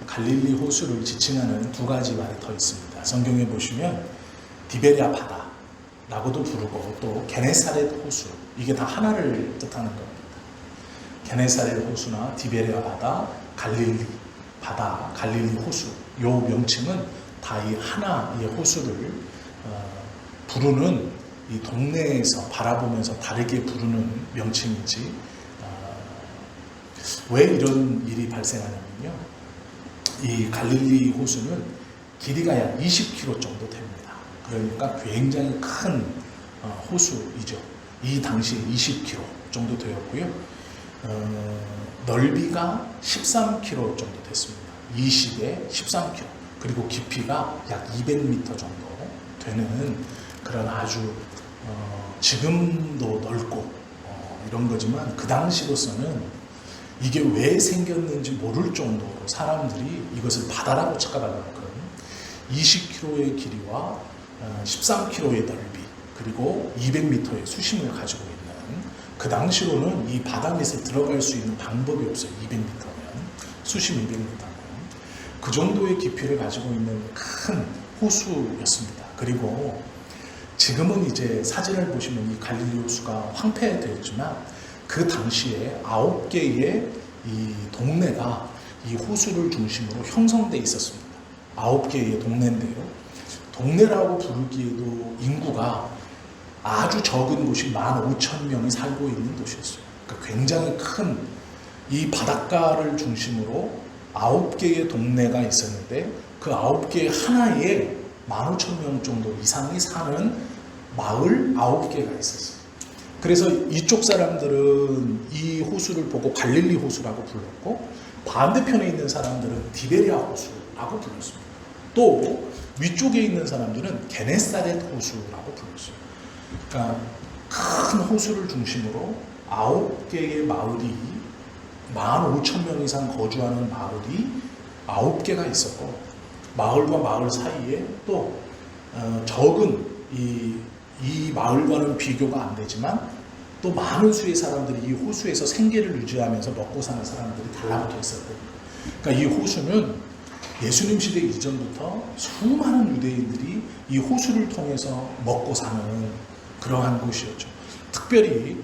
갈릴리 호수를 지칭하는 두 가지 말이 더 있습니다. 성경에 보시면 디베랴 바다라고도 부르고 또 게네사렛 호수, 이게 다 하나를 뜻하는 겁니다. 게네사렛 호수나 디베랴 바다, 갈릴리 바다, 갈릴리 호수, 요 명칭은 다 이 하나의 호수를 부르는, 이 동네에서 바라보면서 다르게 부르는 명칭이지, 왜 이런 일이 발생하냐면요, 이 갈릴리 호수는 길이가 약 20km 정도 됩니다. 그러니까 굉장히 큰 호수이죠. 이 당시에 20km 정도 되었고요. 넓이가 13km 정도 됐습니다. 20에 13km. 그리고 깊이가 약 200m 정도 되는 그런 아주 지금도 넓고 이런 거지만 그 당시로서는 이게 왜 생겼는지 모를 정도로 사람들이 이것을 바다라고 착각할 만큼 20km의 길이와 13km의 넓이 그리고 200m의 수심을 가지고 있는, 그 당시로는 이 바다 밑에 들어갈 수 있는 방법이 없어요. 200m면, 수심 200m면 그 정도의 깊이를 가지고 있는 큰 호수였습니다. 그리고 지금은 이제 사진을 보시면 이 갈릴리 호수가 황폐되었지만 그 당시에 9개의 이 동네가 이 호수를 중심으로 형성되어 있었습니다. 9개의 동네인데요. 동네라고 부르기에도 인구가 아주 적은 곳이 15,000명이 살고 있는 도시였어요. 그러니까 굉장히 큰 이 바닷가를 중심으로 9개의 동네가 있었는데 그 9개 하나에 15,000명 정도 이상이 사는 마을 9개가 있었어요. 그래서 이쪽 사람들은 이 호수를 보고 갈릴리 호수라고 불렀고, 반대편에 있는 사람들은 디베랴 호수라고 불렀습니다. 또 위쪽에 있는 사람들은 게네사렛 호수라고 불렀어요. 그러니까 큰 호수를 중심으로 9개의 마을이, 15,000명 이상 거주하는 마을이 9개가 있었고, 마을과 마을 사이에 또 적은 이 마을과는 비교가 안 되지만 또 많은 수의 사람들이 이 호수에서 생계를 유지하면서 먹고 사는 사람들이 달라붙어 있었거든요. 그러니까 이 호수는 예수님 시대 이전부터 수많은 유대인들이 이 호수를 통해서 먹고 사는 그러한 곳이었죠. 특별히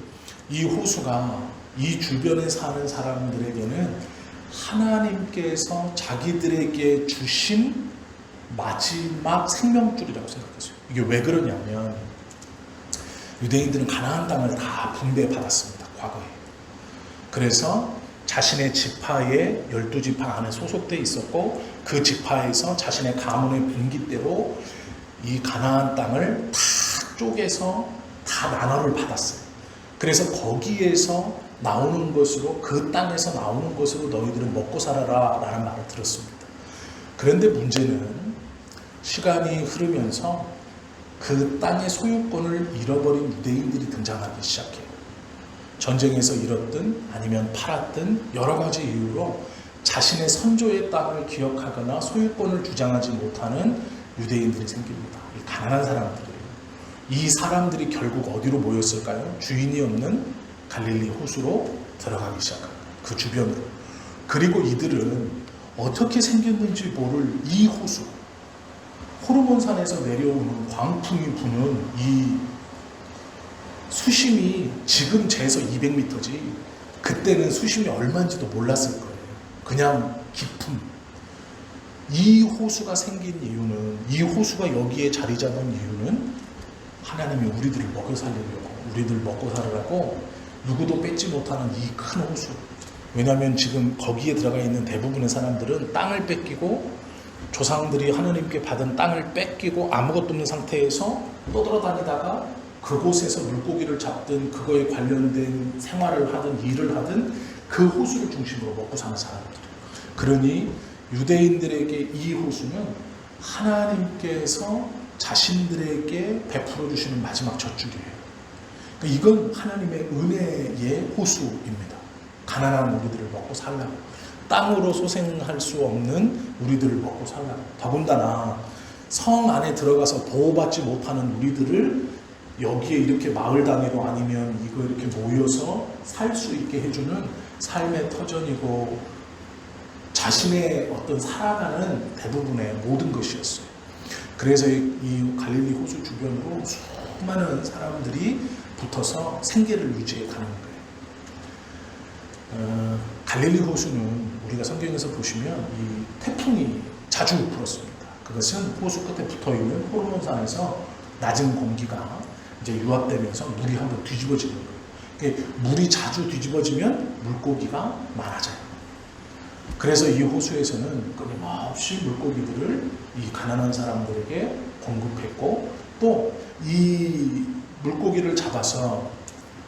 이 호수가 이 주변에 사는 사람들에게는 하나님께서 자기들에게 주신 마지막 생명줄이라고 생각했어요. 이게 왜 그러냐면 유대인들은 가나안 땅을 다 분배받았습니다. 과거에. 그래서 자신의 지파의 12지파 안에 소속되어 있었고 그 지파에서 자신의 가문의 분깃대로 이 가나안 땅을 다 쪼개서 다 나눠를 받았어요. 그래서 거기에서 나오는 것으로, 그 땅에서 나오는 것으로 너희들은 먹고 살아라 라는 말을 들었습니다. 그런데 문제는 시간이 흐르면서 그 땅의 소유권을 잃어버린 유대인들이 등장하기 시작해요. 전쟁에서 잃었든 아니면 팔았든 여러 가지 이유로 자신의 선조의 땅을 기억하거나 소유권을 주장하지 못하는 유대인들이 생깁니다. 이 가난한 사람들이에요. 이 사람들이 결국 어디로 모였을까요? 주인이 없는 갈릴리 호수로 들어가기 시작합니다. 그 주변으로. 그리고 이들은 어떻게 생겼는지 모를 이 호수, 호르몬산에서 내려오는 광풍이 부는 이 수심이 지금 재서 200m지 그때는 수심이 얼마인지도 몰랐을 거예요. 그냥 깊음. 이 호수가 생긴 이유는, 이 호수가 여기에 자리 잡은 이유는 하나님이 우리들을 먹여 살리려고, 우리들 먹고 살으라고 누구도 뺏지 못하는 이 큰 호수. 왜냐하면 지금 거기에 들어가 있는 대부분의 사람들은 땅을 뺏기고 조상들이 하나님께 받은 땅을 뺏기고 아무것도 없는 상태에서 떠돌아다니다가 그곳에서 물고기를 잡든 그거에 관련된 생활을 하든 일을 하든 그 호수를 중심으로 먹고 사는 사람들. 그러니 유대인들에게 이 호수는 하나님께서 자신들에게 베풀어 주시는 마지막 젖줄이에요. 그러니까 이건 하나님의 은혜의 호수입니다. 가난한 우리들을 먹고 살라고, 땅으로 소생할 수 없는 우리들을 먹고 살라고, 더군다나 성 안에 들어가서 보호받지 못하는 우리들을 여기에 이렇게 마을 단위로 아니면 이거 이렇게 모여서 살 수 있게 해주는 삶의 터전이고 자신의 어떤 살아가는 대부분의 모든 것이었어요. 그래서 이 갈릴리 호수 주변으로 수많은 사람들이 붙어서 생계를 유지해 가는 거예요. 갈릴리 호수는 우리가 성경에서 보시면 이 태풍이 자주 불었습니다. 그것은 호수 끝에 붙어있는 호르몬산에서 낮은 공기가 이제 유압되면서 물이 한번 뒤집어지는 거예요. 물이 자주 뒤집어지면 물고기가 많아져요. 그래서 이 호수에서는 끊임없이 물고기들을 이 가난한 사람들에게 공급했고, 또 이 물고기를 잡아서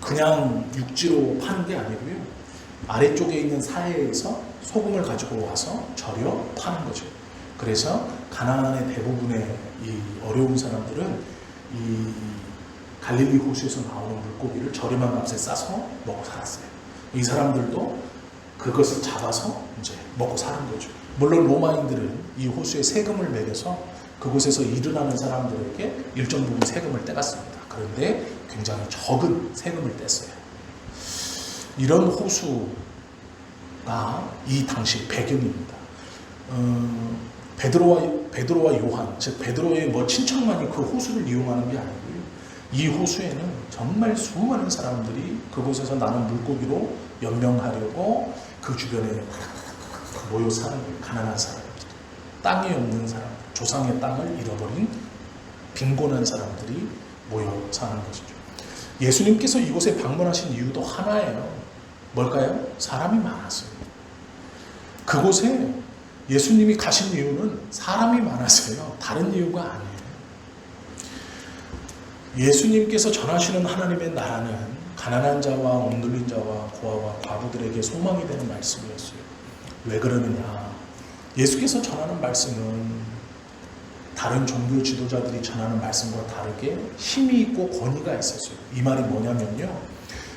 그냥 육지로 파는 게 아니고요, 아래쪽에 있는 사해에서 소금을 가지고 와서 절여 파는 거죠. 그래서 가나안의 대부분의 이 어려운 사람들은 이 갈릴리 호수에서 나오는 물고기를 저렴한 값에 싸서 먹고 살았어요. 이 사람들도 그것을 잡아서 이제 먹고 사는 거죠. 물론 로마인들은 이 호수에 세금을 매겨서 그곳에서 일을 하는 사람들에게 일정 부분 세금을 떼갔습니다. 그런데 굉장히 적은 세금을 뗐어요. 이런 호수가 이 당시 배경입니다. 베드로와 요한, 즉 베드로의 친척만이 그 호수를 이용하는 게 아니고요, 이 호수에는 정말 수많은 사람들이 그곳에서 나는 물고기로 연명하려고 그 주변에 모여 사는 가난한 사람들, 땅이 없는 사람, 조상의 땅을 잃어버린 빈곤한 사람들이 모여 사는 것이죠. 예수님께서 이곳에 방문하신 이유도 하나예요. 뭘까요? 사람이 많았어요. 그곳에 예수님이 가신 이유는 사람이 많아서요, 다른 이유가 아니에요. 예수님께서 전하시는 하나님의 나라는 가난한 자와 억눌린 자와 고아와 과부들에게 소망이 되는 말씀이었어요. 왜 그러느냐? 예수께서 전하는 말씀은 다른 종교 지도자들이 전하는 말씀과 다르게 힘이 있고 권위가 있었어요. 이 말이 뭐냐면요,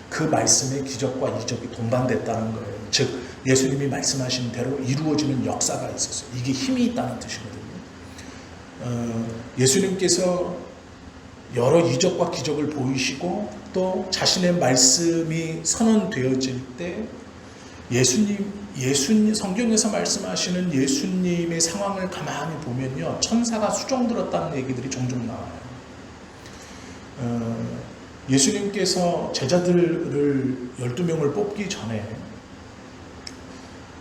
그 말씀의 기적과 이적이 동반됐다는 거예요. 즉 예수님이 말씀하신 대로 이루어지는 역사가 있었어요. 이게 힘이 있다는 뜻이거든요. 예수님께서 여러 이적과 기적을 보이시고 또 자신의 말씀이 선언되어질 때 성경에서 말씀하시는 예수님의 상황을 가만히 보면요, 천사가 수종 들었다는 얘기들이 종종 나와요. 예수님께서 제자들을 12명을 뽑기 전에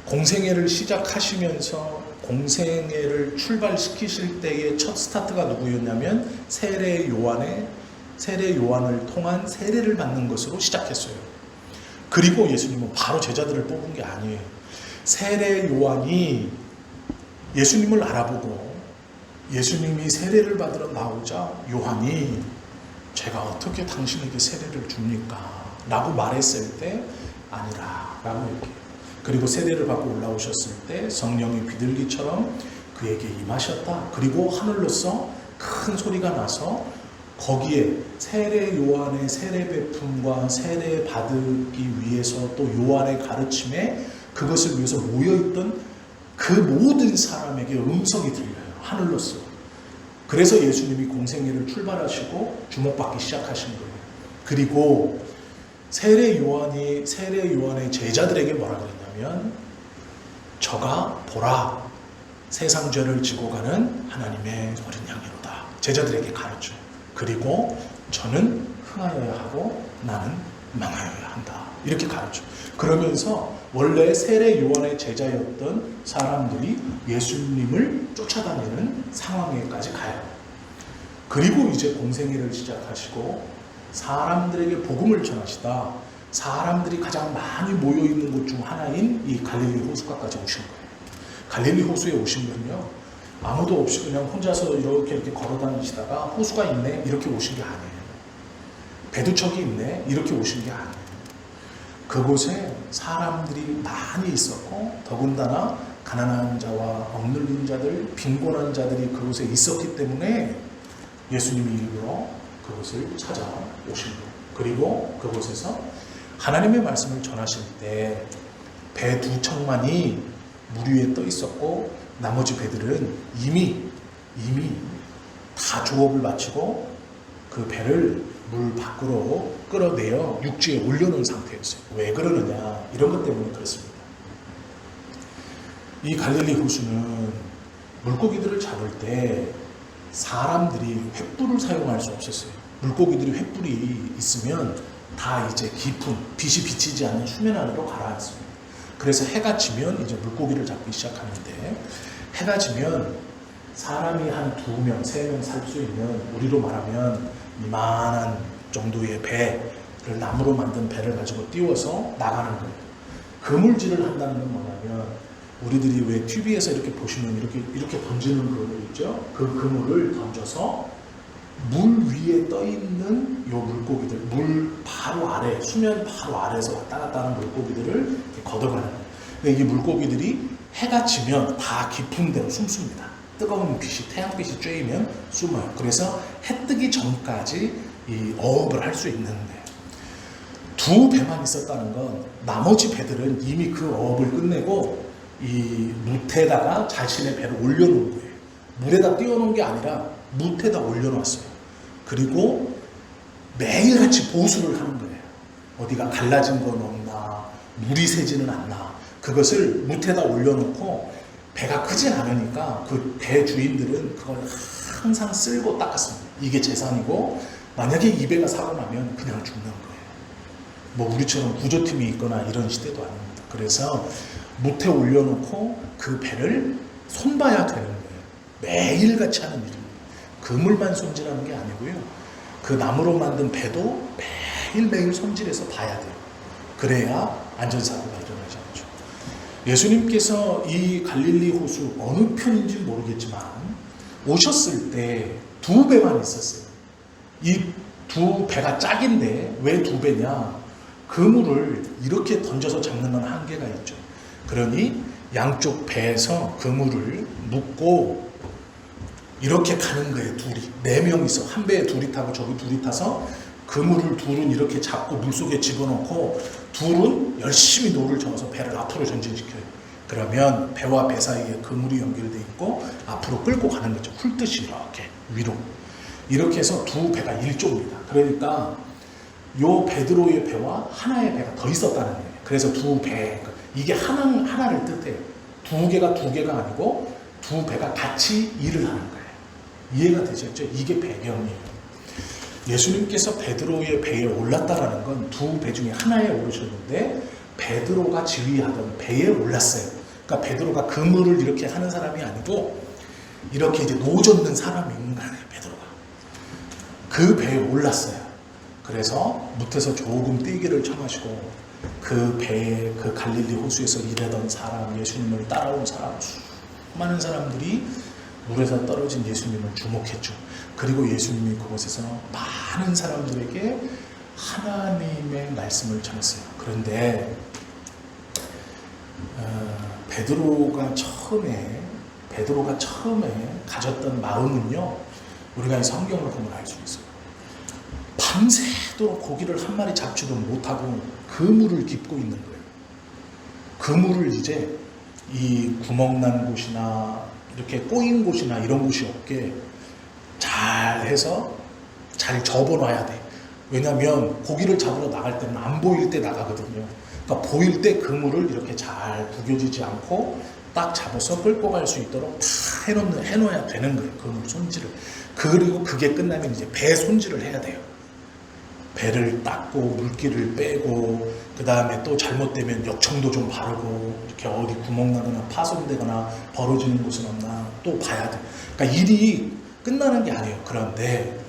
공생애를 시작하시면서 공생애를 출발시키실 때의 첫 스타트가 누구였냐면 세례 요한을 통한 세례를 받는 것으로 시작했어요. 그리고 예수님은 바로 제자들을 뽑은 게 아니에요. 세례 요한이 예수님을 알아보고 예수님이 세례를 받으러 나오자 요한이 제가 어떻게 당신에게 세례를 줍니까? 라고 말했을 때 아니라 라고 얘기해요. 그리고 세례를 받고 올라오셨을 때 성령이 비둘기처럼 그에게 임하셨다. 그리고 하늘로서 큰 소리가 나서 거기에 세례 요한의 세례 베품과 세례 받기 위해서 또 요한의 가르침에 그것을 위해서 모여있던 그 모든 사람에게 음성이 들려요. 하늘로서. 그래서 예수님이 공생애를 출발하시고 주목받기 시작하신 거예요. 그리고 세례 요한의 제자들에게 뭐라 그랬냐면 저가 보라 세상 죄를 지고 가는 하나님의 어린 양이로다. 제자들에게 가르쳐요. 그리고 저는 흥하여야 하고 나는 망하여야 한다. 이렇게 가르쳐요. 그러면서 원래 세례 요한의 제자였던 사람들이 예수님을 쫓아다니는 상황에까지 가요. 그리고 이제 공생애를 시작하시고 사람들에게 복음을 전하시다 사람들이 가장 많이 모여있는 곳 중 하나인 이 갈릴리 호수가까지 오신 거예요. 갈릴리 호수에 오신 분은요, 아무도 없이 그냥 혼자서 이렇게 걸어 다니시다가 호수가 있네 이렇게 오신 게 아니에요. 배두척이 있네 이렇게 오신 게 아니에요. 그곳에 사람들이 많이 있었고 더군다나 가난한 자와 억눌린 자들, 빈곤한 자들이 그곳에 있었기 때문에 예수님이 일부러 그곳을 찾아오신 거예요. 그리고 그곳에서 하나님의 말씀을 전하실 때 배 2척만이 물 위에 떠 있었고 나머지 배들은 이미 다 조업을 마치고 그 배를 물 밖으로 끌어내어 육지에 올려놓은 상태였어요. 왜 그러느냐? 이런 것 때문에 그렇습니다. 이 갈릴리 호수는 물고기들을 잡을 때 사람들이 횃불을 사용할 수 없었어요. 물고기들이 횃불이 있으면 다 이제 깊은 빛이 비치지 않는 수면 안으로 가라앉습니다. 그래서 해가 지면 이제 물고기를 잡기 시작하는데, 해가 지면 사람이 한 2명, 3명 살 수 있는, 우리로 말하면 이만한 정도의 배를, 나무로 만든 배를 가지고 띄워서 나가는 거예요. 그물질을 한다는 건 뭐냐면, 우리들이 왜 TV에서 이렇게 보시면 이렇게 던지는 그물 있죠? 그 그물을 던져서 물 위에 떠 있는 요 물고기들, 물 바로 아래, 수면 바로 아래에서 왔다 갔다 하는 물고기들을 이렇게 걷어가는 거예요. 근데 이 물고기들이 해가 지면 다 깊은 데로 숨습니다. 뜨거운 빛이, 태양빛이 쬐이면 숨어요. 그래서 해 뜨기 전까지 이 어업을 할 수 있는데, 2배만 있었다는 건 나머지 배들은 이미 그 어업을 끝내고 이 뭇에다가 자신의 배를 올려놓은 거예요. 물에다 띄워놓은 게 아니라 뭇에다 올려놨어요. 그리고 매일같이 보수를 하는 거예요. 어디가 갈라진 건 없나, 물이 새지는 않나. 그것을 뭇에다 올려놓고, 배가 크진 않으니까 그 배 주인들은 그걸 항상 쓸고 닦았습니다. 이게 재산이고, 만약에 이 배가 사고 나면 그냥 죽는 거예요. 뭐 우리처럼 구조팀이 있거나 이런 시대도 아닙니다. 그래서 뭇에 올려놓고 그 배를 손봐야 되는 거예요. 매일같이 하는 일입니다. 그물만 손질하는 게 아니고요. 그 나무로 만든 배도 매일매일 손질해서 봐야 돼요. 그래야 안전사고가 일어나지 않죠. 예수님께서 이 갈릴리 호수 어느 편인지 모르겠지만 오셨을 때 2배만 있었어요. 이 2배가 짝인데 왜 2배냐? 그물을 이렇게 던져서 잡는 건 한계가 있죠. 그러니 양쪽 배에서 그물을 묶고 이렇게 가는 거예요. 둘이. 4명이서 한 배에 둘이 타고 저기 둘이 타서 그물을 둘은 이렇게 잡고 물속에 집어넣고 둘은 열심히 노를 저어서 배를 앞으로 전진시켜요. 그러면 배와 배 사이에 그물이 연결되어 있고 앞으로 끌고 가는 거죠. 훑듯이 이렇게 위로. 이렇게 해서 2배가 1조입니다. 그러니까 요 베드로의 배와 하나의 배가 더 있었다는 거예요. 그래서 2배. 이게 하나를 뜻해요. 2개가 아니고 2배가 같이 일을 하는 거예요. 이해가 되셨죠? 이게 배경이에요. 예수님께서 베드로의 배에 올랐다라는 건 2배 중에 하나에 오르셨는데 베드로가 지휘하던 배에 올랐어요. 그러니까 베드로가 그물을 이렇게 하는 사람이 아니고 이렇게 이제 노젓는 사람인 거예요. 베드로가. 그 배에 올랐어요. 그래서 뭇에서 조금 뛰기를 청하시고 그 배에 그 갈릴리 호수에서 일하던 사람, 예수님을 따라온 사람, 수많은 사람들이 물에서 떨어진 예수님을 주목했죠. 그리고 예수님이 그곳에서 많은 사람들에게 하나님의 말씀을 전했어요. 그런데 베드로가 처음에 가졌던 마음은요, 우리가 이 성경을 보면 알 수 있어요. 밤새도록 고기를 한 마리 잡지도 못하고 그물을 깁고 있는 거예요. 그물을 이제 이 구멍난 곳이나 이렇게 꼬인 곳이나 이런 곳이 없게 잘 해서 잘 접어놔야 돼. 왜냐하면 고기를 잡으러 나갈 때는 안 보일 때 나가거든요. 그러니까 보일 때 그물을 이렇게 잘 구겨지지 않고 딱 잡아서 끌고 갈 수 있도록 다 해놓아야 되는 거예요. 그물 손질을. 그리고 그게 끝나면 이제 배 손질을 해야 돼요. 배를 닦고 물기를 빼고 그 다음에 또 잘못되면 역청도 좀 바르고 이렇게 어디 구멍 나거나 파손되거나 벌어지는 곳은 없나 또 봐야 돼. 그러니까 일이 끝나는 게 아니에요. 그런데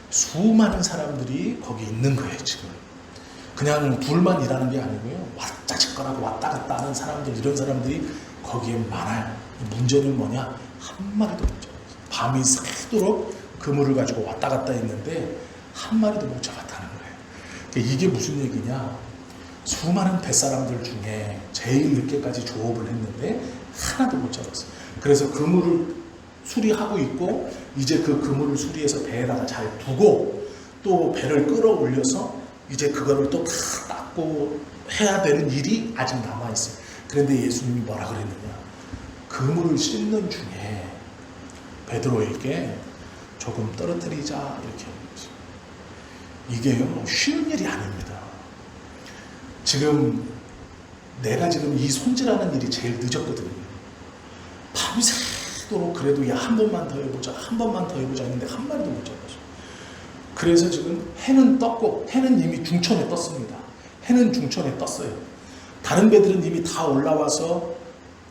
수많은 사람들이 거기 있는 거예요. 지금 그냥 둘만 일하는 게 아니고요. 왔자직거라고 왔다 갔다 하는 사람들, 이런 사람들이 거기에 많아요. 문제는 뭐냐? 한 마리도 못 잡았어요. 밤이 새도록 그물을 가지고 왔다 갔다 했는데 한 마리도 못 잡았다는 거예요. 이게 무슨 얘기냐? 수많은 뱃사람들 중에 제일 늦게까지 조업을 했는데 하나도 못 잡았어요. 그래서 그물을 수리하고 있고 이제 그 그물을 수리해서 배에다가 잘 두고 또 배를 끌어올려서 이제 그거를 또 다 닦고 해야 되는 일이 아직 남아있어요. 그런데 예수님이 뭐라 그랬느냐? 그물을 씻는 중에 베드로에게 조금 떨어뜨리자 이렇게 했어요. 이게요, 쉬운 일이 아닙니다. 지금 내가 지금 이 손질하는 일이 제일 늦었거든요. 밤새도록 그래도 야 한 번만 더 해보자, 한 번만 더 해보자 했는데 한 마리도 못 잡았어요. 그래서 지금 해는 떴고, 해는 이미 중천에 떴습니다. 해는 중천에 떴어요. 다른 배들은 이미 다 올라와서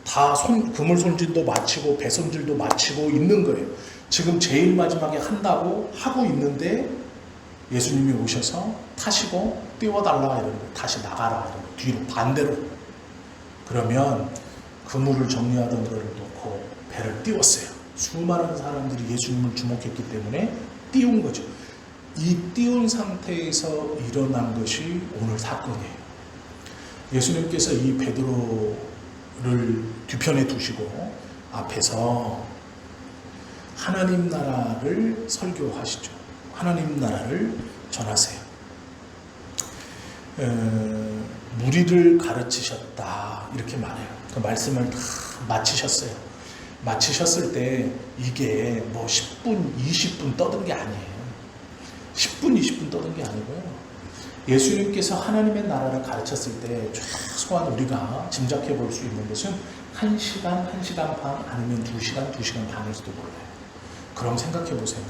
다 그물 손질도 마치고 배 손질도 마치고 있는 거예요. 지금 제일 마지막에 한다고 하고 있는데 예수님이 오셔서 타시고 띄워달라 이러는 거예요. 다시 나가라 이러는 거예요. 뒤로 반대로. 그러면 그물을 정리하던 거를 놓고 배를 띄웠어요. 수많은 사람들이 예수님을 주목했기 때문에 띄운 거죠. 이 띄운 상태에서 일어난 것이 오늘 사건이에요. 예수님께서 이 베드로를 뒤편에 두시고 앞에서 하나님 나라를 설교하시죠. 하나님 나라를 전하세요. 무리를 가르치셨다 이렇게 말해요. 그 말씀을 다 마치셨어요. 마치셨을 때 이게 뭐 10분, 20분 떠든 게 아니에요. 10분, 20분 떠든 게 아니고요. 예수님께서 하나님의 나라를 가르쳤을 때 최소한 우리가 짐작해 볼 수 있는 것은 1시간, 1시간 반 아니면 2시간, 2시간 반일지도 몰라요. 그럼 생각해 보세요.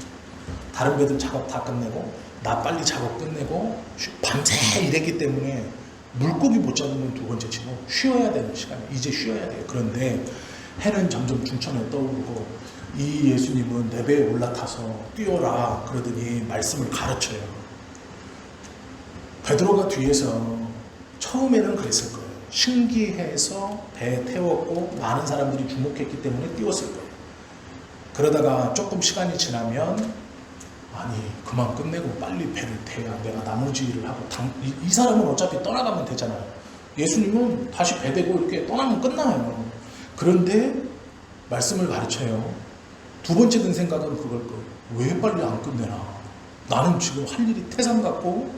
다른 배들 작업 다 끝내고 나 빨리 작업 끝내고 밤새 일했기 때문에 물고기 못 잡으면 두 번째 치고 쉬어야 되는 시간이에요. 이제 쉬어야 돼요. 그런데 해는 점점 중천에 떠오르고 이 예수님은 내 배에 올라타서 뛰어라 그러더니 말씀을 가르쳐요. 베드로가 뒤에서 처음에는 그랬을 거예요. 신기해서 배에 태웠고 많은 사람들이 주목했기 때문에 뛰었을 거예요. 그러다가 조금 시간이 지나면 아니 그만 끝내고 빨리 배를 태야 내가 나머지 일을 하고 이 사람은 어차피 떠나가면 되잖아요. 예수님은 다시 배 대고 이렇게 떠나면 끝나요. 그런데 말씀을 가르쳐요. 두 번째 든 생각은 그걸 거예요. 왜 빨리 안 끝내나? 나는 지금 할 일이 태산 같고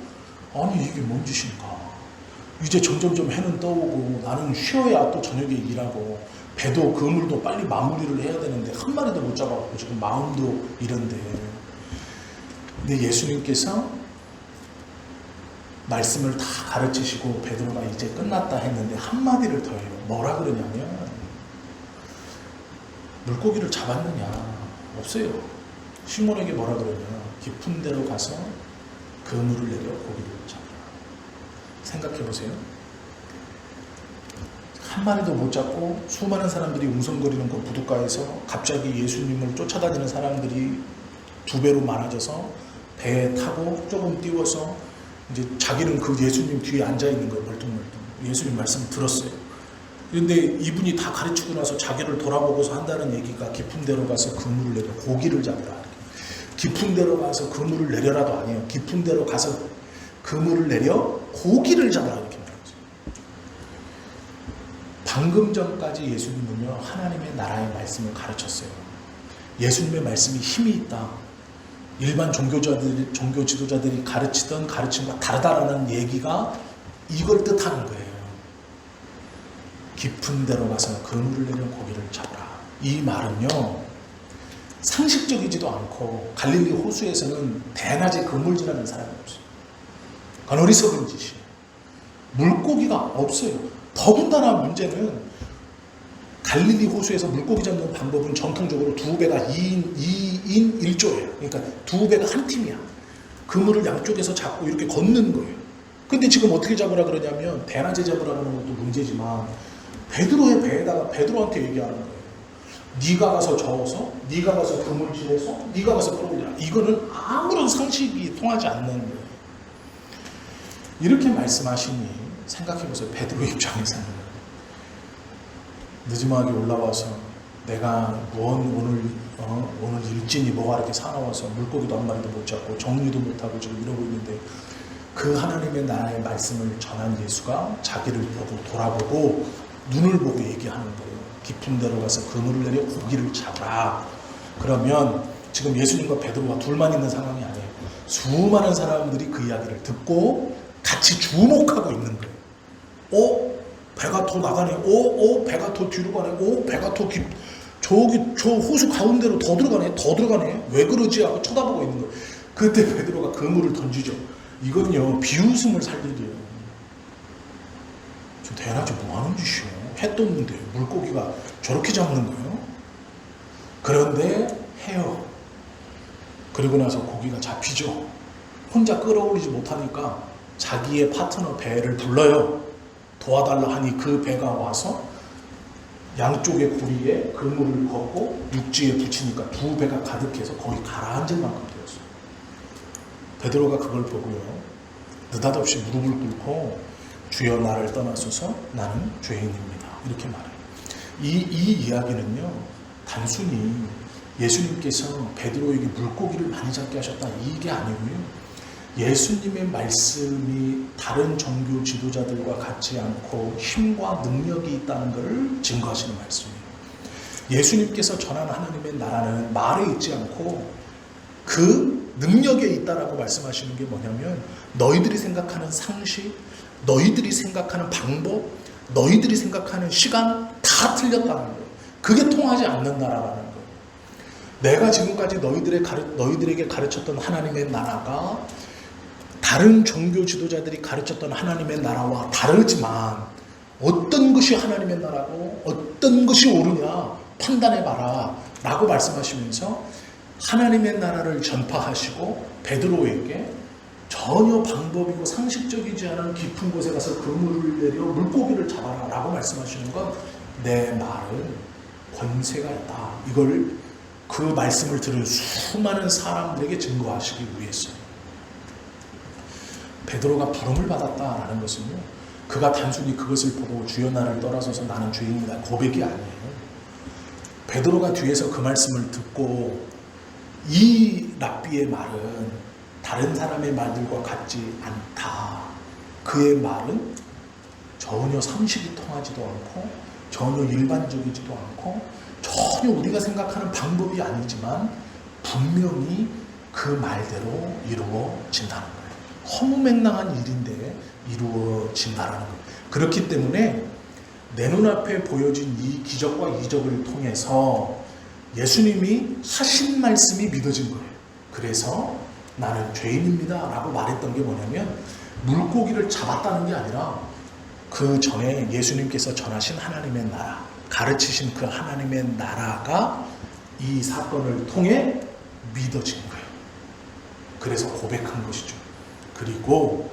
아니 이게 뭔 짓인가? 이제 점점점 해는 떠오고 나는 쉬어야 또 저녁에 일하고 배도 그물도 빨리 마무리를 해야 되는데 한 마리도 못 잡아갖고 지금 마음도 이런데 근데 예수님께서 말씀을 다 가르치시고 베드로가 이제 끝났다 했는데 한마디를 더 해요. 뭐라 그러냐면 물고기를 잡았느냐? 없어요. 시몬에게 뭐라 그러냐? 깊은 데로 가서 그물을 내려 고기를 잡으라. 생각해 보세요. 한 마리도 못 잡고 수많은 사람들이 웅성거리는 그 부둣가에서 갑자기 예수님을 쫓아다니는 사람들이 두 배로 많아져서 배에 타고 조금 띄워서 이제 자기는 그 예수님 뒤에 앉아 있는 거예요. 멀뚱멀뚱. 예수님 말씀 들었어요. 그런데 이분이 다 가르치고 나서 자기를 돌아보고서 한다는 얘기가 깊은 데로 가서 그물을 내려 고기를 잡으라. 깊은 데로 가서 그물을 내려라도 아니에요. 깊은 데로 가서 그물을 내려 고기를 잡으라 이렇게 말하죠. 방금 전까지 예수님은요 하나님의 나라의 말씀을 가르쳤어요. 예수님의 말씀이 힘이 있다. 일반 종교 지도자들이 가르치던 가르침과 다르다라는 얘기가 이걸 뜻하는 거예요. 깊은 데로 가서 그물을 내려 고기를 잡으라. 이 말은요 상식적이지도 않고 갈릴리 호수에서는 대낮에 그물질하는 사람이 없어요. 그건 어리석은 짓이에요. 물고기가 없어요. 더군다나 문제는 갈릴리 호수에서 물고기 잡는 방법은 전통적으로 두 배가 2인 1조예요. 그러니까 두 배가 한 팀이야. 그물을 양쪽에서 잡고 이렇게 걷는 거예요. 근데 지금 어떻게 잡으라 그러냐면 대낮에 잡으라는 것도 문제지만 베드로의 배에다가 베드로한테 얘기하는 거예요. 네가 가서 저어서, 네가 가서 그물질해서, 네가 가서 끌어올리라. 이거는 아무런 상식이 통하지 않는 거예요. 이렇게 말씀하시니 생각해보세요. 베드로 입장에서는 느지막이 올라와서 내가 오늘 일진이 뭐가 이렇게 사나워서 물고기도 한 마리도 못 잡고 정리도 못하고 지금 이러고 있는데 그 하나님의 나라의 말씀을 전한 예수가 자기를 보고 돌아보고 눈을 보고 얘기하는 거예요. 깊은 데로 가서 그물을 내려 고기를 잡으라. 그러면 지금 예수님과 베드로가 둘만 있는 상황이 아니에요. 수많은 사람들이 그 이야기를 듣고 같이 주목하고 있는 거예요. 배가 더 나가네. 배가 더 뒤로 가네. 배가 더 저기 저 호수 가운데로 더 들어가네. 왜 그러지? 하고 쳐다보고 있는 거예요. 그때 베드로가 그물을 던지죠. 이건요 비웃음을 살리게요. 저 대낮에 뭐 하는 짓이에요? 해 떴는데 물고기가 저렇게 잡는 거예요? 그런데 해요. 그리고 나서 고기가 잡히죠. 혼자 끌어올리지 못하니까 자기의 파트너 배를 불러요. 도와달라 하니 그 배가 와서 양쪽의 구리에 그물을 걷고 육지에 붙이니까 두 배가 가득해서 거의 가라앉을 만큼 되었어요. 베드로가 그걸 보고요, 느닷없이 무릎을 꿇고 주여 나를 떠나소서 나는 죄인입니다. 이렇게 말해요. 이 이야기는요, 단순히 예수님께서 베드로에게 물고기를 많이 잡게 하셨다 이게 아니고요, 예수님의 말씀이 다른 종교 지도자들과 같지 않고 힘과 능력이 있다는 것을 증거하시는 말씀이에요. 예수님께서 전한 하나님의 나라는 말에 있지 않고 그 능력에 있다라고 말씀하시는 게 뭐냐면, 너희들이 생각하는 상식, 너희들이 생각하는 방법, 너희들이 생각하는 시간 다 틀렸다는 거예요. 그게 통하지 않는다라는 거예요. 내가 지금까지 너희들에게 가르쳤던 하나님의 나라가 다른 종교 지도자들이 가르쳤던 하나님의 나라와 다르지만, 어떤 것이 하나님의 나라고 어떤 것이 옳으냐 판단해봐라 라고 말씀하시면서 하나님의 나라를 전파하시고 베드로에게 전혀 방법이고 상식적이지 않은 깊은 곳에 가서 그물을 내려 물고기를 잡아라 라고 말씀하시는 건 내 말은 권세가 있다. 이걸 그 말씀을 들은 수많은 사람들에게 증거하시기 위해서. 베드로가 부름을 받았다라는 것은요, 그가 단순히 그것을 보고 주여 나를 떠나서서 나는 죄인이다 고백이 아니에요. 베드로가 뒤에서 그 말씀을 듣고 이 랍비의 말은 다른 사람의 말들과 같지 않다. 그의 말은 전혀 상식이 통하지도 않고 전혀 일반적이지도 않고 전혀 우리가 생각하는 방법이 아니지만 분명히 그 말대로 이루어진다는 거예요. 허무맹랑한 일인데 이루어진다는 거예요. 그렇기 때문에 내 눈앞에 보여진 이 기적과 이적을 통해서 예수님이 하신 말씀이 믿어진 거예요. 그래서 나는 죄인입니다 라고 말했던 게 뭐냐면, 물고기를 잡았다는 게 아니라 그 전에 예수님께서 전하신 하나님의 나라, 가르치신 그 하나님의 나라가 이 사건을 통해 믿어진 거예요. 그래서 고백한 것이죠. 그리고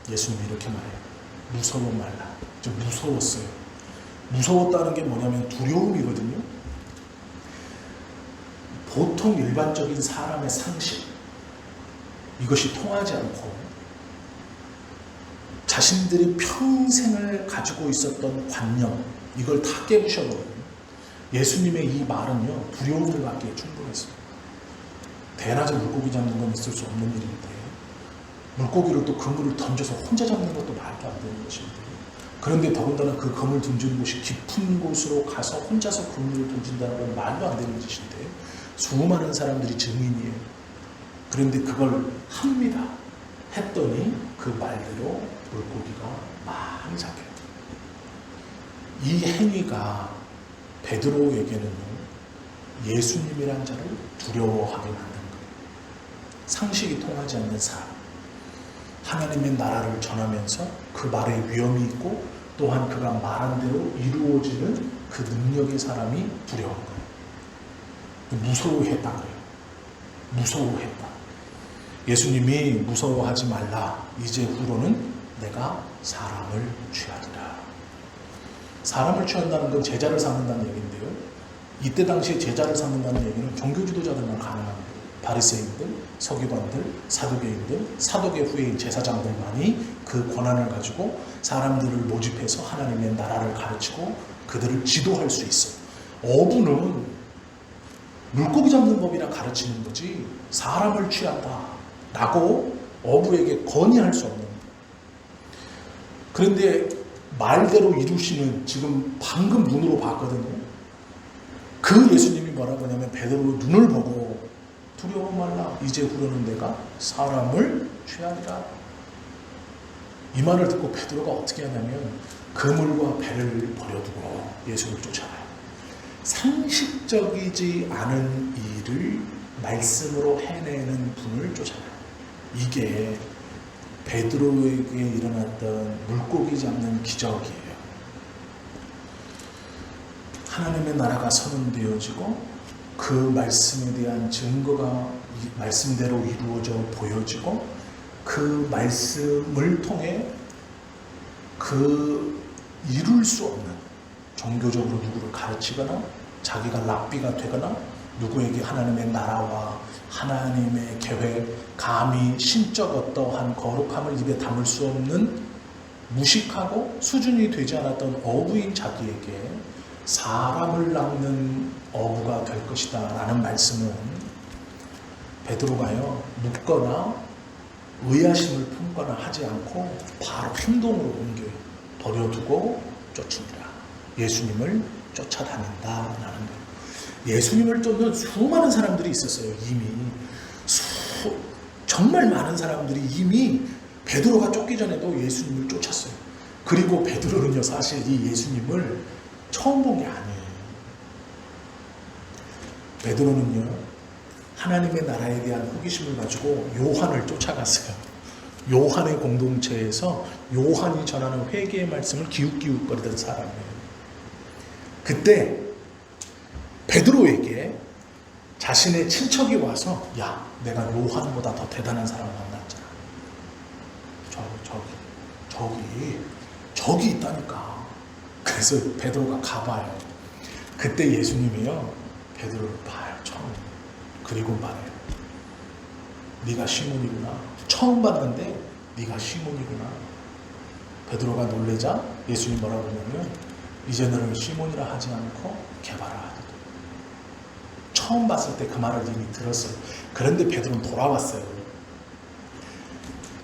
예수님이 이렇게 말해요. 무서워 말라. 좀 무서웠어요. 무서웠다는 게 뭐냐면 두려움이거든요. 보통 일반적인 사람의 상식, 이것이 통하지 않고 자신들이 평생을 가지고 있었던 관념, 이걸 다 깨부셔버려요. 예수님의 이 말은요, 두려움을 갖기에 충분했어요. 대낮에 물고기 잡는 건 있을 수 없는 일인데, 물고기를 또 그물을 던져서 혼자 잡는 것도 말도 안 되는 것인데, 그런데 더군다나 그 그물 던지는 곳이 깊은 곳으로 가서 혼자서 그물을 던진다는 건 말도 안 되는 짓인데, 수많은 사람들이 증인이에요. 그런데 그걸 합니다. 했더니 그 말대로 물고기가 많이 잡혀요. 이 행위가 베드로에게는 예수님이란 자를 두려워하게 만든 거예요. 상식이 통하지 않는 사람, 하나님의 나라를 전하면서 그 말에 위험이 있고 또한 그가 말한 대로 이루어지는 그 능력의 사람이 두려운 거예요. 무서워했다 그래요. 무서워했다. 예수님이 무서워하지 말라. 이제 후로는 내가 사람을 취하리라. 사람을 취한다는 건 제자를 삼는다는 얘기인데요. 이때 당시에 제자를 삼는다는 얘기는 종교 지도자들만 가능한 거예요. 바리새인들, 서기관들, 사두개인들, 사도계 후예인 제사장들만이 그 권한을 가지고 사람들을 모집해서 하나님의 나라를 가르치고 그들을 지도할 수 있어요. 어부는 물고기 잡는 법이나 가르치는 거지 사람을 취한다 라고 어부에게 건의할 수 없는 거예요. 그런데 말대로 이루시는, 지금 방금 눈으로 봤거든요. 그 예수님이 뭐라고 하냐면 베드로 눈을 보고 두려워 말라. 이제 후로는 내가 사람을 취하리라. 이 말을 듣고 베드로가 어떻게 하냐면 그물과 배를 버려두고 예수를 쫓아가요. 상식적이지 않은 일을 말씀으로 해내는 분을 쫓아가요. 이게 베드로에게 일어났던 물고기 잡는 기적이에요. 하나님의 나라가 선언되어지고 그 말씀에 대한 증거가 말씀대로 이루어져 보여지고 그 말씀을 통해 그 이룰 수 없는 종교적으로 누구를 가르치거나 자기가 랍비가 되거나 누구에게 하나님의 나라와 하나님의 계획, 감히 신적 어떠한 거룩함을 입에 담을 수 없는 무식하고 수준이 되지 않았던 어부인 자기에게 사람을 낚는 어부가 될 것이다 라는 말씀은 베드로가요 묻거나 의아심을 품거나 하지 않고 바로 행동으로 옮겨요. 버려두고 쫓으니라. 예수님을 쫓아다닌다라는 거예요. 예수님을 쫓는 수많은 사람들이 있었어요. 이미 정말 많은 사람들이 이미 베드로가 쫓기 전에도 예수님을 쫓았어요. 그리고 베드로는요 사실 이 예수님을 처음 본 게 아니에요. 베드로는요 하나님의 나라에 대한 호기심을 가지고 요한을 쫓아갔어요. 요한의 공동체에서 요한이 전하는 회개의 말씀을 기웃기웃거리던 사람이에요. 그때 베드로에게 자신의 친척이 와서 야 내가 요한보다 더 대단한 사람을 만났잖아. 저기 있다니까. 그래서 베드로가 가봐요. 그때 예수님이요 베드로를 봐요. 처음. 그리고 말해요. 네가 시몬이구나. 처음 봤는데 네가 시몬이구나. 베드로가 놀래자 예수님 뭐라고 하냐면 이제 너를 시몬이라 하지 않고 게바라 하리라. 처음 봤을 때 그 말을 이미 들었어요. 그런데 베드로는 돌아왔어요.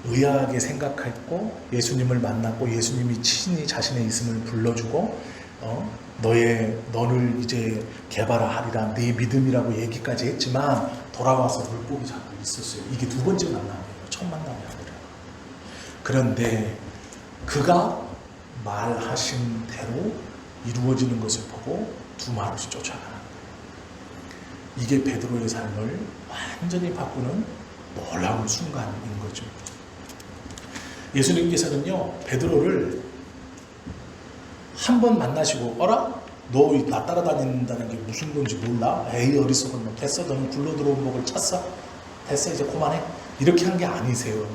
의아하게 생각했고 예수님을 만났고 예수님이 친히 자신의 있음을 불러주고 너를 이제 게바라하리라 네 믿음이라고 얘기까지 했지만 돌아와서 물고기 잡고 있었어요. 이게 두 번째 만남이에요. 첫 만남이 아니라. 그런데 그가 말하신 대로 이루어지는 것을 보고 두말없이 쫓아가는 거예요. 이게 베드로의 삶을 완전히 바꾸는 놀라운 순간인 거죠. 예수님께서는요 베드로를 한 번 만나시고 어라? 너 나 따라다닌다는 게 무슨 건지 몰라? 에이 어리석은 놈 됐어 너는 굴러 들어온 목을 찼어? 됐어 이제 그만해? 이렇게 한 게 아니세요.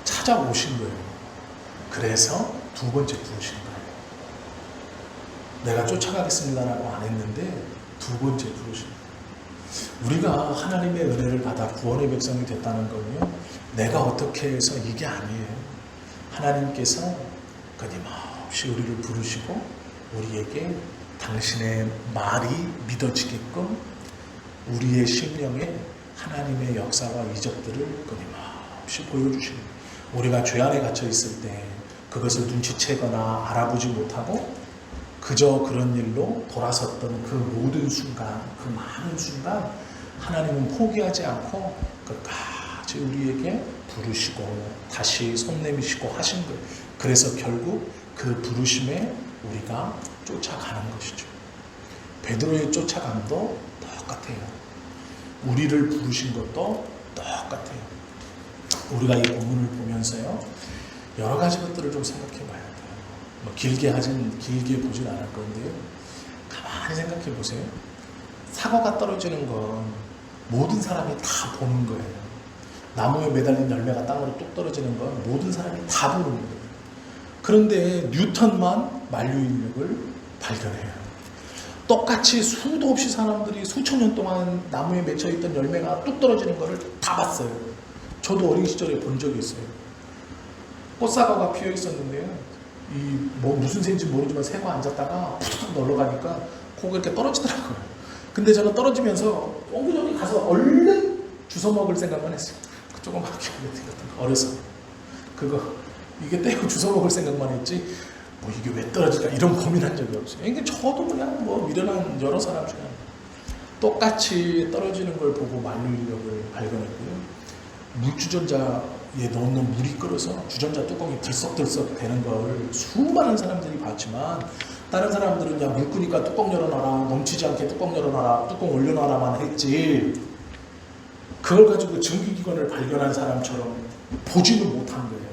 찾아오신 거예요. 그래서 두 번째 부르신 거예요. 내가 쫓아가겠습니다라고 안 했는데 두 번째 부르신 거예요. 우리가 하나님의 은혜를 받아 구원의 백성이 됐다는 거는요 내가 어떻게 해서 이게 아니에요. 하나님께서 끊임없이 우리를 부르시고 우리에게 당신의 말이 믿어지게끔 우리의 심령에 하나님의 역사와 이적들을 끊임없이 보여주시는 거예요. 우리가 죄 안에 갇혀 있을 때 그것을 눈치채거나 알아보지 못하고 그저 그런 일로 돌아섰던 그 모든 순간, 그 많은 순간 하나님은 포기하지 않고 끝까지 우리에게 부르시고 다시 손 내미시고 하신 거예요. 그래서 결국 그 부르심에 우리가 쫓아가는 것이죠. 베드로의 쫓아감도 똑같아요. 우리를 부르신 것도 똑같아요. 우리가 이 본문을 보면서요 여러 가지 것들을 좀 생각해 봐야 돼요. 길게 보진 않을 건데요. 가만히 생각해 보세요. 사과가 떨어지는 건 모든 사람이 다 보는 거예요. 나무에 매달린 열매가 땅으로 뚝 떨어지는 건 모든 사람이 다 보는 거예요. 그런데 뉴턴만 만류인력을 발견해요. 똑같이 수도 없이 사람들이 수천 년 동안 나무에 맺혀있던 열매가 뚝 떨어지는 거를 다 봤어요. 저도 어린 시절에 본 적이 있어요. 꽃사과가 피어 있었는데요. 무슨 새인지 모르지만 새가 앉았다가 푸득 놀러가니까 코가 이렇게 떨어지더라고요. 근데 저는 떨어지면서 옹기종기 가서 얼른 주워 먹을 생각만 했어요. 그 조그맣게 어려서 이게 떼고 주워 먹을 생각만 했지 이게 왜 떨어질까 이런 고민한 적이 없어요. 이게 저도 그냥 미련한 여러 사람 중에 똑같이 떨어지는 걸 보고 만류인력을 발견했고요. 물주전자에 넣는 물이 끓어서 주전자 뚜껑이 들썩들썩 되는 걸 수많은 사람들이 봤지만 다른 사람들은 야 물 끄니까 뚜껑 열어놔라 넘치지 않게 뚜껑 열어놔라 뚜껑 올려놔라만 했지 그걸 가지고 증기기관을 발견한 사람처럼 보지는 못한 거예요.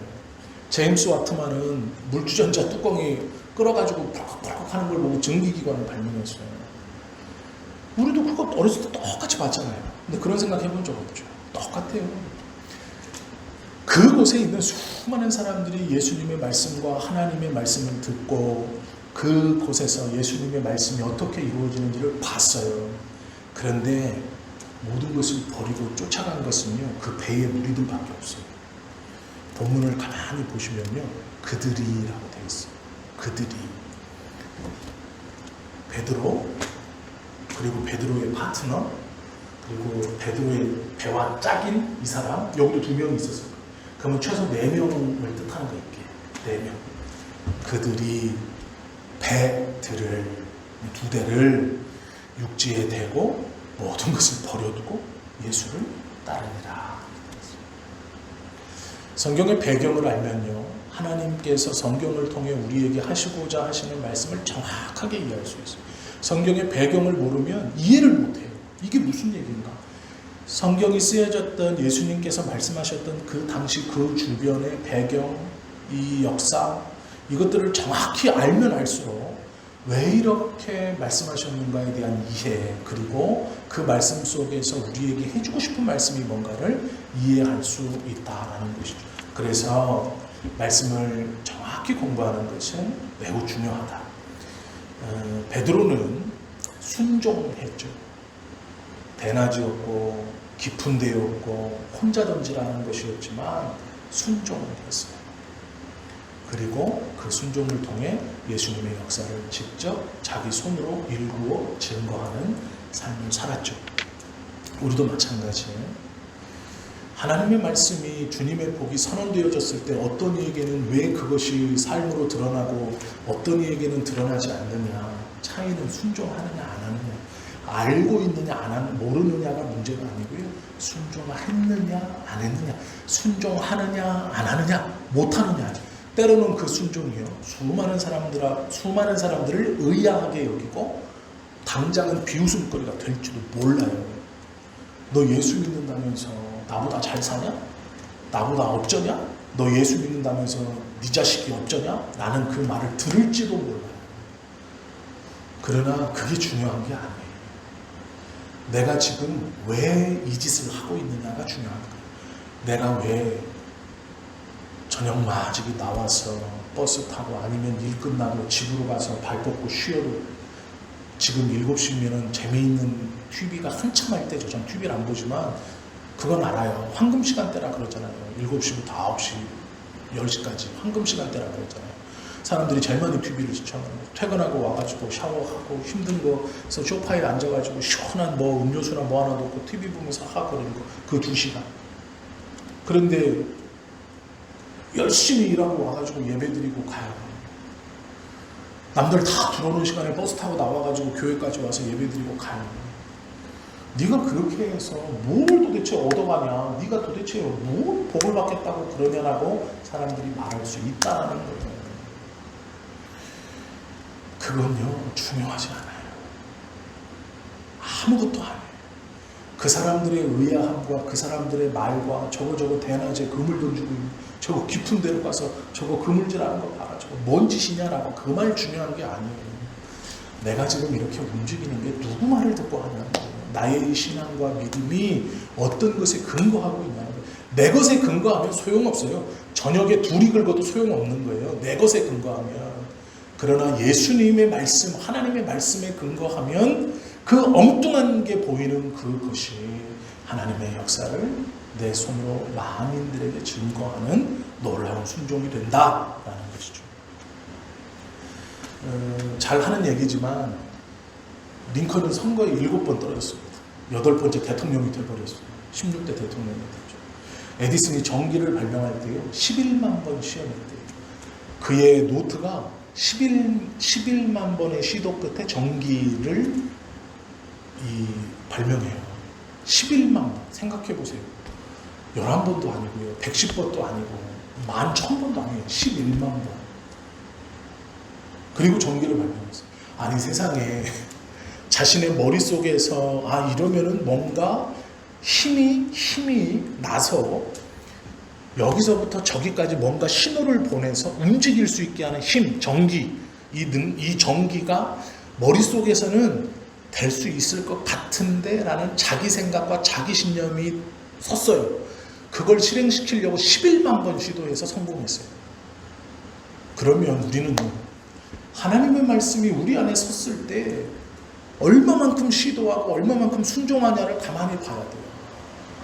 제임스 와트만은 물주전자 뚜껑이 끓어가지고 펄컥펄컥 하는 걸 보고 증기기관을 발명했어요. 우리도 그거 어렸을 때 똑같이 봤잖아요. 근데 그런 생각 해본 적 없죠. 똑같아요. 그곳에 있는 수많은 사람들이 예수님의 말씀과 하나님의 말씀을 듣고 그곳에서 예수님의 말씀이 어떻게 이루어지는지를 봤어요. 그런데 모든 것을 버리고 쫓아간 것은요, 그 배의 무리들밖에 없어요. 본문을 가만히 보시면요, 그들이라고 되어 있어요. 그들이. 베드로, 그리고 베드로의 파트너, 그리고 베드로의 배와 짝인 이 사람, 여기도 2명이 있었어요. 그러면 최소 4명을 뜻하는 거 있게. 4명. 그들이 배들을, 2대를 육지에 대고 모든 것을 버려두고 예수를 따르니라. 성경의 배경을 알면요, 하나님께서 성경을 통해 우리에게 하시고자 하시는 말씀을 정확하게 이해할 수 있어요. 성경의 배경을 모르면 이해를 못해요. 이게 무슨 얘기인가? 성경이 쓰여졌던 예수님께서 말씀하셨던 그 당시 그 주변의 배경, 이 역사, 이것들을 정확히 알면 알수록 왜 이렇게 말씀하셨는가에 대한 이해, 그리고 그 말씀 속에서 우리에게 해주고 싶은 말씀이 뭔가를 이해할 수 있다는 것이죠. 그래서 말씀을 정확히 공부하는 것은 매우 중요하다. 베드로는 순종했죠. 대낮이었고 깊은 데였고 혼자 던지라는 것이었지만 순종을 했어요. 그리고 그 순종을 통해 예수님의 역사를 직접 자기 손으로 일구어 증거하는 삶을 살았죠. 우리도 마찬가지예요. 하나님의 말씀이 주님의 복이 선언되어졌을 때 어떤 이에게는 왜 그것이 삶으로 드러나고 어떤 이에게는 드러나지 않느냐, 차이는 순종하느냐 안 하느냐, 알고 있느냐 안 하느냐, 모르느냐가 문제가 아니고요, 순종했느냐 안 했느냐, 순종하느냐 안 하느냐, 못하느냐. 때로는 그 순종이요, 수많은 사람들을 의아하게 여기고 당장은 비웃음거리가 될지도 몰라요. 너 예수 믿는다면서 나보다 잘 사냐? 나보다 업저냐? 너 예수 믿는다면서 네 자식이 업저냐? 나는 그 말을 들을지도 몰라요. 그러나 그게 중요한 게 아니에요. 내가 지금 왜 이 짓을 하고 있느냐가 중요한 거예요. 내가 왜 저녁 마지기 나와서 버스 타고 아니면 일 끝나고 집으로 가서 발 뻗고 쉬어도 지금 7시면은 재미있는 TV가 한참 할 때죠. 전 TV를 안 보지만 그건 알아요. 황금 시간대라 그러잖아요. 7시부터 9시, 10시까지 황금 시간대라 그러잖아요. 사람들이 제일 많이 TV를 시청하는 거예요. 퇴근하고 와가지고 샤워하고 힘든 거서 소파에 앉아가지고 시원한 뭐 음료수나 뭐 하나 놓고 TV 보면서 하고 그러는 거, 그 2시간. 그런데 열심히 일하고 와가지고 예배드리고 가요. 남들 다 들어오는 시간에 버스 타고 나와가지고 교회까지 와서 예배드리고 가요. 네가 그렇게 해서 뭘 도대체 얻어가냐, 네가 도대체 뭘 복을 받겠다고 그러냐라고 사람들이 말할 수 있다는 거예요. 그건요, 중요하지 않아요. 아무것도 아니에요. 그 사람들의 의아함과 그 사람들의 말과 저거 대낮에 그물 던지고 저거 깊은 데로 가서 저거 그물질하는 거 봐라, 저거 뭔 짓이냐라고 그 말 중요한 게 아니에요. 내가 지금 이렇게 움직이는 게 누구 말을 듣고 하냐는 거예요. 나의 신앙과 믿음이 어떤 것에 근거하고 있냐는 거예요. 내 것에 근거하면 소용없어요. 저녁에 둘이 긁어도 소용없는 거예요. 내 것에 근거하면. 그러나 예수님의 말씀, 하나님의 말씀에 근거하면 그 엉뚱한 게 보이는 그것이 하나님의 역사를 내 손으로 만인들에게 증거하는 놀라운 순종이 된다라는 것이죠. 잘하는 얘기지만 링컨은 선거에 7번 떨어졌습니다. 8번째 대통령이 되어버렸어요. 16대 대통령이 됐죠. 에디슨이 전기를 발명할 때요, 11만 번 시험했대요. 그의 노트가 11만 번의 시도 끝에 전기를 발명해요. 11만 번. 생각해보세요. 11번도 아니고요, 110번도 아니고 11,000번도 아니에요. 11만 번. 그리고 전기를 발명했어요. 아니, 세상에 자신의 머릿속에서 이러면은 뭔가 힘이 나서 여기서부터 저기까지 뭔가 신호를 보내서 움직일 수 있게 하는 힘, 전기, 이 전기가 머릿속에서는 될 수 있을 것 같은데 라는 자기 생각과 자기 신념이 섰어요. 그걸 실행시키려고 11만 번 시도해서 성공했어요. 그러면 우리는 하나님의 말씀이 우리 안에 섰을 때 얼마만큼 시도하고 얼마만큼 순종하냐를 가만히 봐야 돼요.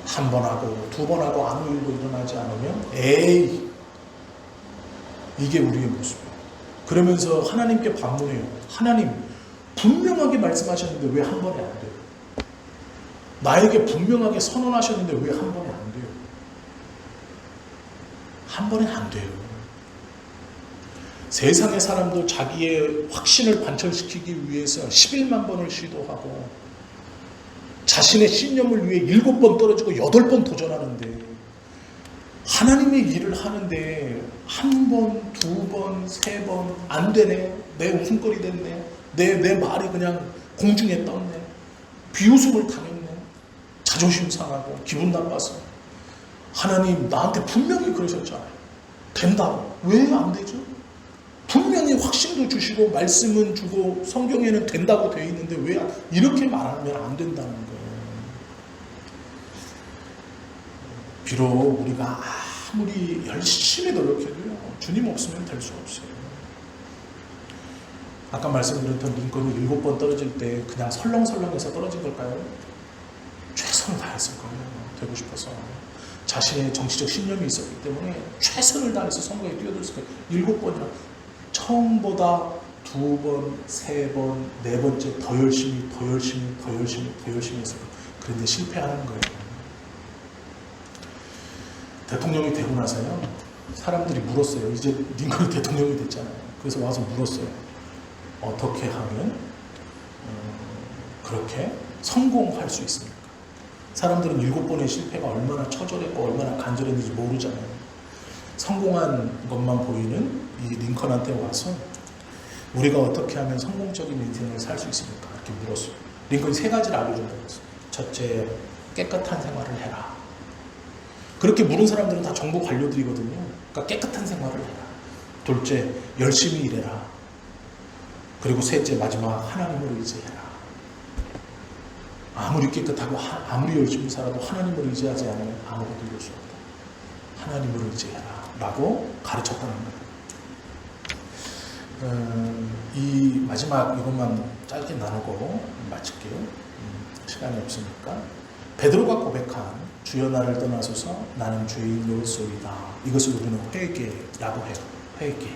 한 번 하고 두 번 하고 아무 일도 일어나지 않으면 에이, 이게 우리의 모습이에요. 그러면서 하나님께 반문해요. 하나님, 분명하게 말씀하셨는데 왜 한 번에 안 돼요? 나에게 분명하게 선언하셨는데 왜 한 번에 안 돼요? 한 번에 안 돼요. 세상의 사람도 자기의 확신을 관철시키기 위해서 11만 번을 시도하고 자신의 신념을 위해 7번 떨어지고 8번 도전하는데, 하나님의 일을 하는데 한 번, 두 번, 세 번 안 되네, 내 웃음거리 됐네, 내 말이 그냥 공중에 떴네, 비웃음을 당했네, 자존심 상하고 기분 나빠서. 하나님 나한테 분명히 그러셨잖아요. 된다고. 왜 안 되죠? 분명히 확신도 주시고 말씀은 주고 성경에는 된다고 되어 있는데 왜 이렇게 말하면 안 된다는 거예요. 비록 우리가 아무리 열심히 노력해도요, 주님 없으면 될 수 없어요. 아까 말씀드렸던 링컨이 7번 떨어질 때 그냥 설렁설렁해서 떨어진 걸까요? 최선을 다했을 거예요. 되고 싶어서. 자신의 정치적 신념이 있었기 때문에 최선을 다해서 선거에 뛰어들었을 거예요. 7번이나. 처음보다 2번, 3번, 4번째 더 열심히 했어요. 그런데 실패하는 거예요. 대통령이 되고 나서요, 사람들이 물었어요. 이제 링컨이 대통령이 됐잖아요. 그래서 와서 물었어요. 어떻게 하면 그렇게 성공할 수 있습니까? 사람들은 7번의 실패가 얼마나 처절했고 얼마나 간절했는지 모르잖아요. 성공한 것만 보이는 이 링컨한테 와서 우리가 어떻게 하면 성공적인 인생을 살 수 있습니까? 이렇게 물었어요. 링컨이 3가지를 알려준다고 했어요. 첫째, 깨끗한 생활을 해라. 그렇게 물은 사람들은 다 정부 관료들이거든요. 그러니까 깨끗한 생활을 해라. 둘째, 열심히 일해라. 그리고 셋째, 마지막, 하나님을 의지해라. 아무리 깨끗하고 아무리 열심히 살아도 하나님을 의지하지 않으면 아무것도 이룰 수 없다. 하나님을 의지해라 라고 가르쳤다는 거예요. 이 마지막 이것만 짧게 나누고 마칠게요. 시간이 없으니까. 베드로가 고백한 주여 나를 떠나소서 나는 죄인이었소이다. 이것을 우리는 회개라고 해요. 회개.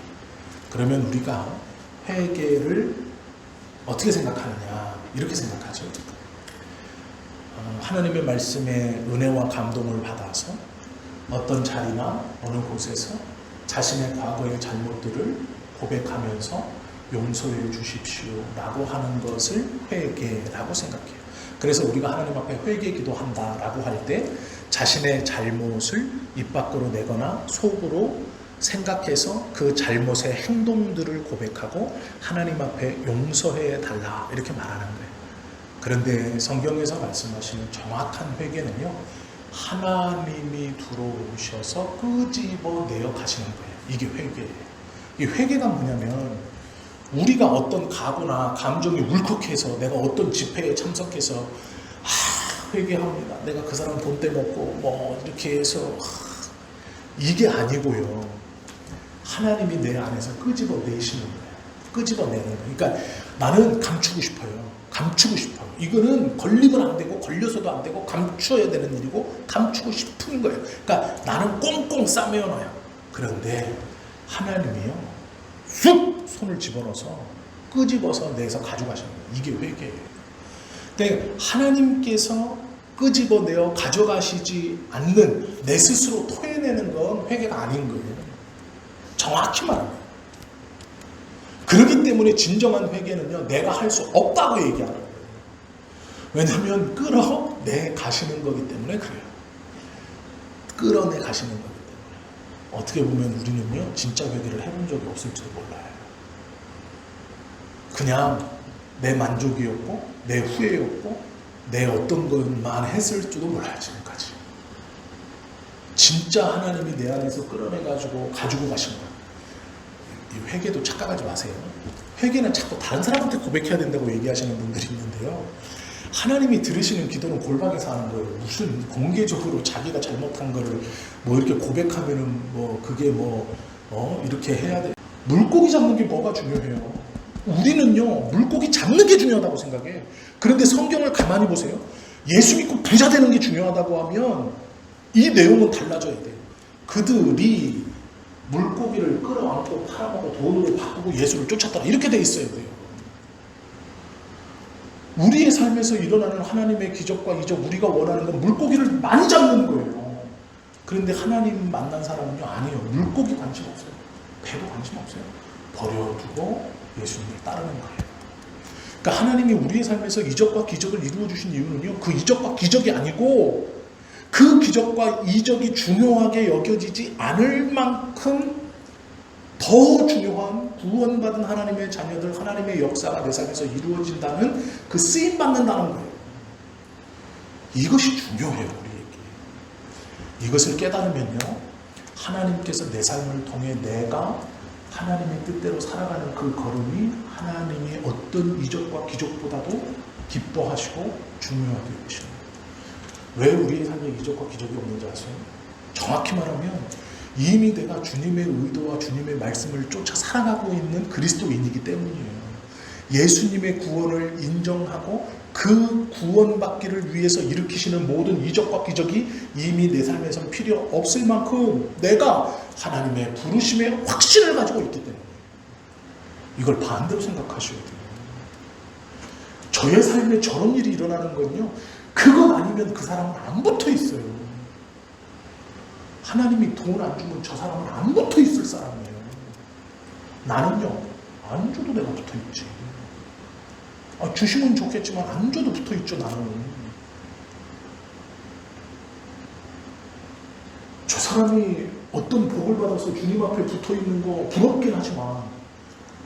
그러면 우리가 회개를 어떻게 생각하느냐, 이렇게 생각하죠. 하나님의 말씀에 은혜와 감동을 받아서 어떤 자리나 어느 곳에서 자신의 과거의 잘못들을 고백하면서 용서해 주십시오 라고 하는 것을 회개라고 생각해요. 그래서 우리가 하나님 앞에 회개 기도한다 라고 할 때 자신의 잘못을 입 밖으로 내거나 속으로 생각해서 그 잘못의 행동들을 고백하고 하나님 앞에 용서해 달라 이렇게 말하는 거예요. 그런데 성경에서 말씀하시는 정확한 회개는요, 하나님이 들어오셔서 끄집어내어 가시는 거예요. 이게 회개예요. 이 회개가 뭐냐면, 우리가 어떤 가구나 감정이 울컥해서 내가 어떤 집회에 참석해서 회개합니다. 내가 그 사람 돈 떼먹고 뭐 이렇게 해서 이게 아니고요. 하나님이 내 안에서 끄집어내시는 거예요. 끄집어내는 거예요. 그러니까 나는 감추고 싶어요. 감추고 싶어요. 이거는 걸리면 안 되고 걸려서도 안 되고 감추어야 되는 일이고 감추고 싶은 거예요. 그러니까 나는 꽁꽁 싸매어놔요. 그런데 하나님이요, 쑥 손을 집어넣어서 끄집어서 내서 가져가시는 거예요. 이게 회개예요. 근데 하나님께서 끄집어내어 가져가시지 않는 내 스스로 토해내는 건 회개가 아닌 거예요. 정확히 말합니다. 그렇기 때문에 진정한 회개는요, 내가 할 수 없다고 얘기하는 거예요. 왜냐하면 끌어내 가시는 거기 때문에 그래요. 끌어내 가시는 거기 때문에. 어떻게 보면 우리는요, 진짜 회개를 해본 적이 없을지도 몰라요. 그냥 내 만족이었고 내 후회였고 내 어떤 것만 했을지도 몰라요. 지금까지. 진짜 하나님이 내 안에서 끌어내가지고 가지고 가신 거예요. 이 회개도 착각하지 마세요. 회개는 자꾸 다른 사람한테 고백해야 된다고 얘기하시는 분들이 있는데요. 하나님이 들으시는 기도는 골방에서 하는 거예요. 무슨 공개적으로 자기가 잘못한 거를 뭐 이렇게 고백하면은 뭐 그게 이렇게 해야 돼. 물고기 잡는 게 뭐가 중요해요? 우리는요, 물고기 잡는 게 중요하다고 생각해. 그런데 성경을 가만히 보세요. 예수 믿고 부자 되는 게 중요하다고 하면 이 내용은 달라져야 돼요. 그들이 물고기를 끌어안고 팔아먹고 돈으로 바꾸고 예수를 쫓았더라. 이렇게 돼 있어야 돼요. 우리의 삶에서 일어나는 하나님의 기적과 이적, 우리가 원하는 건 물고기를 많이 잡는 거예요. 그런데 하나님 만난 사람은요, 아니에요. 물고기 관심 없어요. 배도 관심 없어요. 버려두고 예수님을 따르는 거예요. 그러니까 하나님이 우리의 삶에서 이적과 기적을 이루어 주신 이유는요, 그 이적과 기적이 아니고 그 기적과 이적이 중요하게 여겨지지 않을 만큼 더 중요한 구원받은 하나님의 자녀들, 하나님의 역사가 내 삶에서 이루어진다는 그 쓰임받는다는 거예요. 이것이 중요해요, 우리에게. 이것을 깨달으면요, 하나님께서 내 삶을 통해 내가 하나님의 뜻대로 살아가는 그 걸음이 하나님의 어떤 이적과 기적보다도 기뻐하시고 중요하게 여기십니다. 왜 우리의 삶에 이적과 기적이 없는지 아세요? 정확히 말하면 이미 내가 주님의 의도와 주님의 말씀을 쫓아 살아가고 있는 그리스도인이기 때문이에요. 예수님의 구원을 인정하고 그 구원받기를 위해서 일으키시는 모든 이적과 기적이 이미 내 삶에선 필요 없을 만큼 내가 하나님의 부르심의 확신을 가지고 있기 때문에 이걸 반대로 생각하셔야 돼요. 저의 삶에 저런 일이 일어나는 건요, 그것 아니면 그 사람은 안 붙어 있어요. 하나님이 돈 안 주면 저 사람은 안 붙어 있을 사람이에요. 나는요, 안 줘도 내가 붙어 있지. 주시면 좋겠지만 안 줘도 붙어 있죠, 나는. 저 사람이 어떤 복을 받아서 주님 앞에 붙어 있는 거 부럽긴 하지만,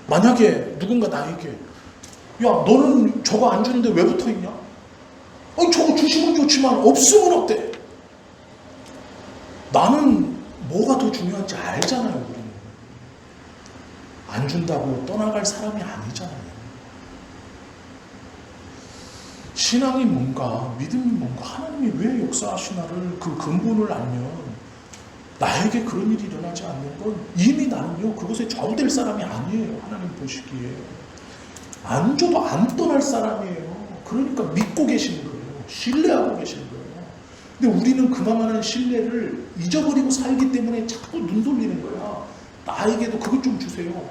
만약에 누군가 나에게, 야, 너는 저거 안 주는데 왜 붙어 있냐? 저거 주시면 좋지만 없으면 어때? 나는 뭐가 더 중요한지 알잖아요, 우리는. 안 준다고 떠나갈 사람이 아니잖아요. 신앙이 뭔가, 믿음이 뭔가, 하나님이 왜 역사하시나를 그 근본을 알면 나에게 그런 일이 일어나지 않는 건 이미 나는요, 그것에 좌우될 사람이 아니에요. 하나님 보시기에. 안 줘도 안 떠날 사람이에요. 그러니까 믿고 계시는 거예요. 신뢰하고 계시는 거예요. 근데 우리는 그만한 신뢰를 잊어버리고 살기 때문에 자꾸 눈 돌리는 거야. 나에게도 그것 좀 주세요.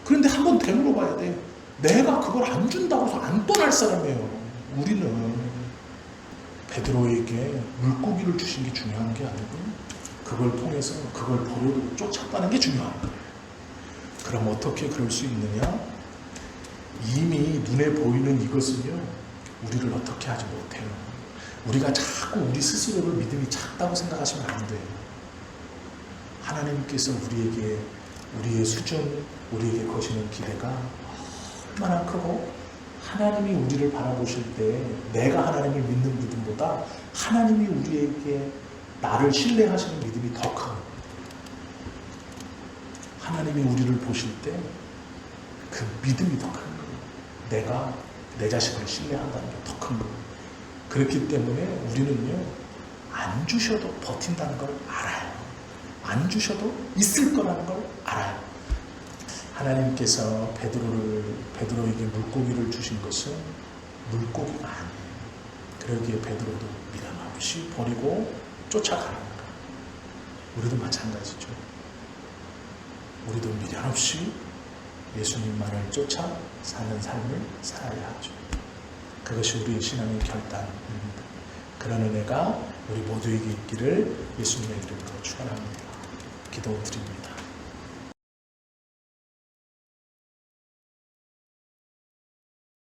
그런데 한번 되물어봐야 돼. 내가 그걸 안 준다고 해서 안 떠날 사람이에요. 우리는 베드로에게 물고기를 주신 게 중요한 게 아니고 그걸 통해서 그걸 버려두고 쫓았다는 게 중요한 거예요. 그럼 어떻게 그럴 수 있느냐? 이미 눈에 보이는 이것은요, 우리를 어떻게 하지 못해요. 우리가 자꾸 우리 스스로를 믿음이 작다고 생각하시면 안 돼요. 하나님께서 우리에게, 우리의 수준, 우리에게 거시는 기대가 얼마나 크고, 하나님이 우리를 바라보실 때 내가 하나님을 믿는 믿음보다 하나님이 우리에게 나를 신뢰하시는 믿음이 더 큰, 하나님이 우리를 보실 때 그 믿음이 더 큰 거예요. 내가 내 자신을 신뢰한다는 게 더 큰 거예요. 그렇기 때문에 우리는요, 안 주셔도 버틴다는 걸 알아요. 안 주셔도 있을 거라는 걸 알아요. 하나님께서 베드로에게 물고기를 주신 것은 물고기가 아니에요. 그러기에 베드로도 미련 없이 버리고 쫓아가는 거예요. 우리도 마찬가지죠. 우리도 미련 없이 예수님만을 쫓아 사는 삶을 살아야 하죠. 그것이 우리의 신앙의 결단입니다. 그런 은혜가 우리 모두에게 있기를 예수님의 이름으로 축원합니다. 기도드립니다.